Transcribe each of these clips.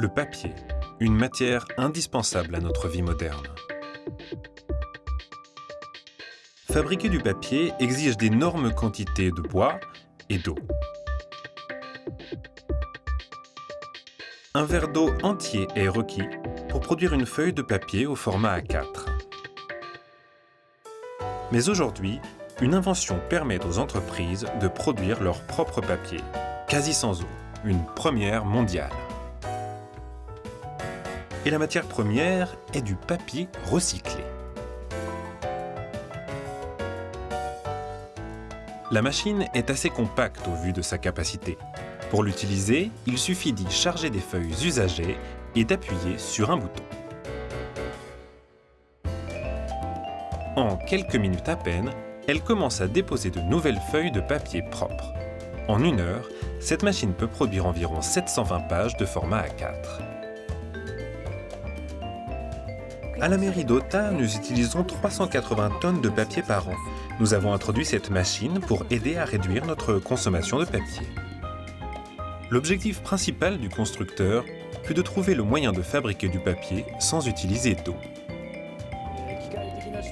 Le papier, une matière indispensable à notre vie moderne. Fabriquer du papier exige d'énormes quantités de bois et d'eau. Un verre d'eau entier est requis pour produire une feuille de papier au format A4. Mais aujourd'hui, une invention permet aux entreprises de produire leur propre papier, quasi sans eau, une première mondiale. Et la matière première est du papier recyclé. La machine est assez compacte au vu de sa capacité. Pour l'utiliser, il suffit d'y charger des feuilles usagées et d'appuyer sur un bouton. En quelques minutes à peine, elle commence à déposer de nouvelles feuilles de papier propres. En 1 heure, cette machine peut produire environ 720 pages de format A4. À la mairie d'Ota, nous utilisons 380 tonnes de papier par an. Nous avons introduit cette machine pour aider à réduire notre consommation de papier. L'objectif principal du constructeur fut de trouver le moyen de fabriquer du papier sans utiliser d'eau.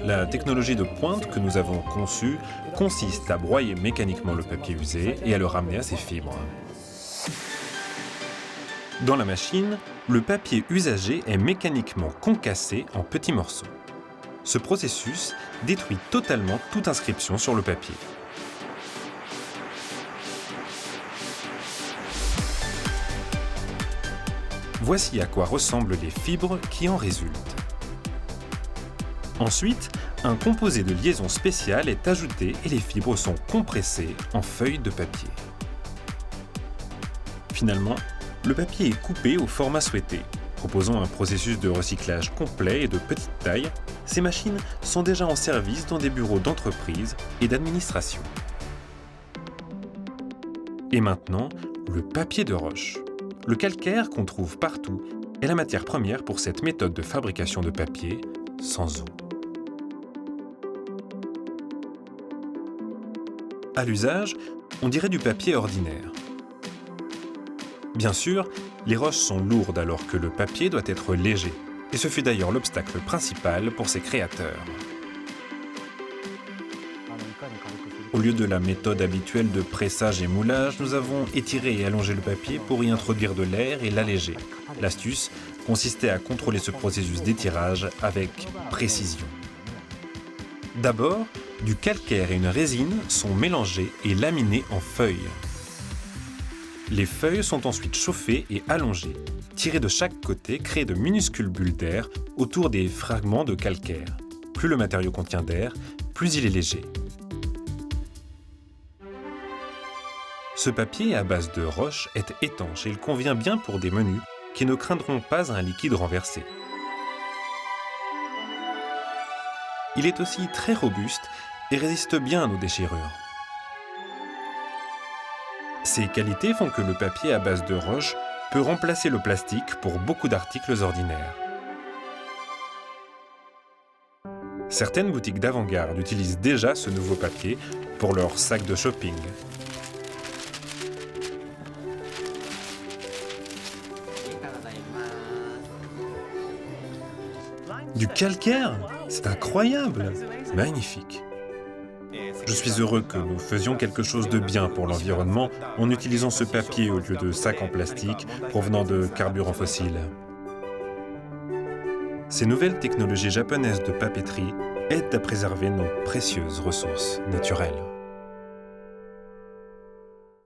La technologie de pointe que nous avons conçue consiste à broyer mécaniquement le papier usé et à le ramener à ses fibres. Dans la machine, le papier usagé est mécaniquement concassé en petits morceaux. Ce processus détruit totalement toute inscription sur le papier. Voici à quoi ressemblent les fibres qui en résultent. Ensuite, un composé de liaison spéciale est ajouté et les fibres sont compressées en feuilles de papier. Finalement, le papier est coupé au format souhaité. Proposant un processus de recyclage complet et de petite taille, ces machines sont déjà en service dans des bureaux d'entreprise et d'administration. Et maintenant, le papier de roche. Le calcaire qu'on trouve partout est la matière première pour cette méthode de fabrication de papier sans eau. À l'usage, on dirait du papier ordinaire. Bien sûr, les roches sont lourdes alors que le papier doit être léger, et ce fut d'ailleurs l'obstacle principal pour ses créateurs. Au lieu de la méthode habituelle de pressage et moulage, nous avons étiré et allongé le papier pour y introduire de l'air et l'alléger. L'astuce consistait à contrôler ce processus d'étirage avec précision. D'abord, du calcaire et une résine sont mélangés et laminés en feuilles. Les feuilles sont ensuite chauffées et allongées. Tirées de chaque côté créent de minuscules bulles d'air autour des fragments de calcaire. Plus le matériau contient d'air, plus il est léger. Ce papier à base de roche est étanche et il convient bien pour des menus qui ne craindront pas un liquide renversé. Il est aussi très robuste et résiste bien à nos déchirures. Ces qualités font que le papier à base de roche peut remplacer le plastique pour beaucoup d'articles ordinaires. Certaines boutiques d'avant-garde utilisent déjà ce nouveau papier pour leurs sacs de shopping. Du calcaire? C'est incroyable! Magnifique! Je suis heureux que nous faisions quelque chose de bien pour l'environnement en utilisant ce papier au lieu de sacs en plastique provenant de carburants fossiles. Ces nouvelles technologies japonaises de papeterie aident à préserver nos précieuses ressources naturelles.